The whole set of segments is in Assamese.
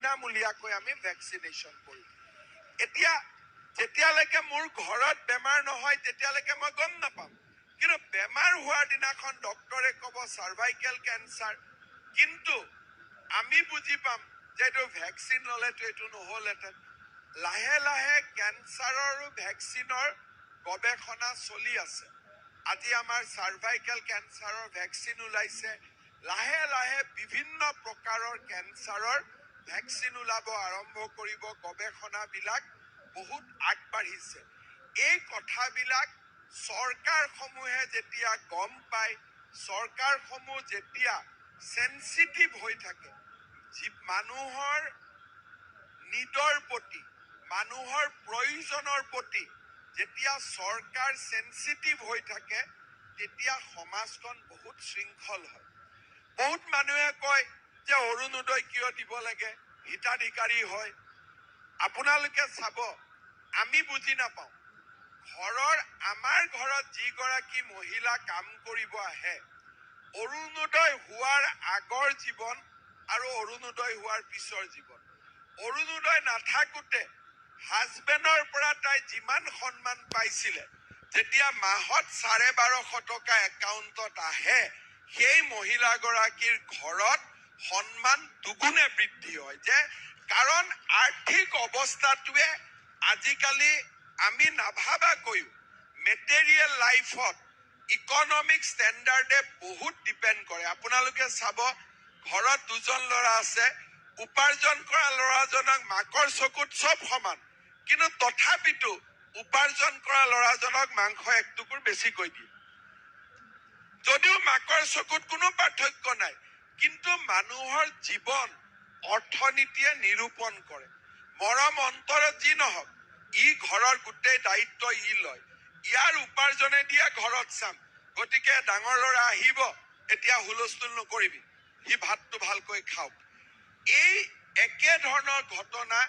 বিনামূলীয়াকৈ আমি ভেকচিনেশ্যন কৰিম। এতিয়া যেতিয়ালৈকে মোৰ ঘৰত বেমাৰ নহয় তেতিয়ালৈকে মই গম নাপাম, কিন্তু বেমাৰ হোৱাৰ দিনাখন ডক্টৰে ক'ব চাৰ্ভাইকেল কেঞ্চাৰ, কিন্তু আমি বুজি পাম যে এইটো ভেকচিন ল'লেতো এইটো নহ'লহেঁতেন। লাহে লাহে কেঞ্চাৰৰ ভেকচিনৰ গৱেষণা চলি আছে। আজি আমাৰ চাৰ্ভাইকেল কেঞ্চাৰৰ ভেকচিন ওলাইছে, লাহে লাহে বিভিন্ন প্ৰকাৰৰ কেঞ্চাৰৰ ভেকচিন ওলাব আৰম্ভ কৰিব। গৱেষণাবিলাক বহুত আগবাঢ়িছে। এই কথাবিলাক চৰকাৰসমূহে যেতিয়া গম পায়, চৰকাৰসমূহ যেতিয়া সেনচিটিভ হৈ থাকে, মানুহৰ নিডৰ প্ৰতি, মানুহৰ প্ৰয়োজনৰ প্ৰতি যেতিয়া চৰকাৰ সেনচিটিভ হৈ থাকে, তেতিয়া সমাজখন বহুত শৃংখল হয়। বহুত মানুহে কয় যে অৰুণোদয় কিয় দিব লাগে, হিতাধিকাৰী হয়। আপোনালোকে চাব, আমি বুজি নাপাওঁ। আমাৰ ঘৰত যিগৰাকী মহিলা কাম কৰিব আহে, অৰুণোদয় হোৱাৰ আগৰ জীৱন আৰু অৰুণোদয় হোৱাৰ পিছৰ জীৱন, অৰুণোদয় নাথাকোতে হাজবেণ্ডৰ পৰা তাই যিমান সন্মান পাইছিলে, যেতিয়া মাহত 1250 টকা একাউণ্টত আহে, সেই মহিলাগৰাকীৰ ঘৰত সন্মান দুগুণে বৃদ্ধি হয়। যে কাৰণ আৰ্থিক অৱস্থাটোৱে আজিকালি আমি নাভাবাকৈও মেটেৰিয়েল লাইফত ইকনমিক ষ্টেণ্ডাৰ্ডে বহুত ডিপেণ্ড কৰে। আপোনালোকে চাব, ঘৰত দুজন ল'ৰা আছে, উপাৰ্জন কৰা ল'ৰাজনক মাকৰ চকুত চব সমান, কিন্তু তথাপিতো উপাৰ্জন কৰা ল'ৰাজনক মাংস এক টুকুৰ বেছিকৈ দিয়ে, যদিও মাকৰ চকুত কোনো পাৰ্থক্য নাই। কিন্তু মানুহৰ জীৱন অৰ্থনীতিয়ে নিৰূপণ কৰে। মৰম অন্তৰত যি নহওক, ই ঘৰৰ গোটেই দায়িত্ব ই লয়। ইয়াৰ উপাৰ্জনে দিয়া ঘৰত চাম, গতিকে ডাঙৰ ল'ৰা আহিব, এতিয়া হুলস্থুল নকৰিবি, সি ভাতটো ভালকৈ খাওক। এই একে ধৰণৰ ঘটনা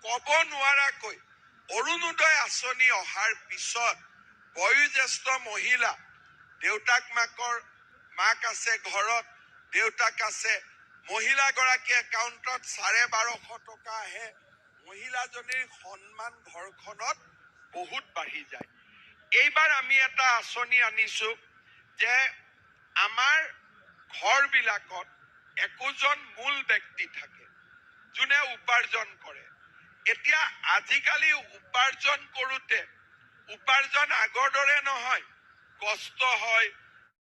ক'ব নোৱাৰাকৈ অৰুণোদয় আঁচনি অহাৰ পিছত বয়োজ্যেষ্ঠ মহিলা, দেউতাক মাক আছে ঘৰত, দেউতাক আছে, মহিলাগৰাকী একাউণ্টত 1250 টকা আহে, মহিলাজনীৰ সন্মান ঘৰখনত বহুত বাঢ়ি যায়। এইবাৰ আমি এটা আঁচনি আনিছো যে আমাৰ ঘৰবিলাকত একোজন মূল ব্যক্তি থাকে যোনে উপাৰ্জন কৰে। এতিয়া আজিকালি উপাৰ্জন কৰোঁতে উপাৰ্জন আগৰ দৰে নহয়, কষ্ট হয়,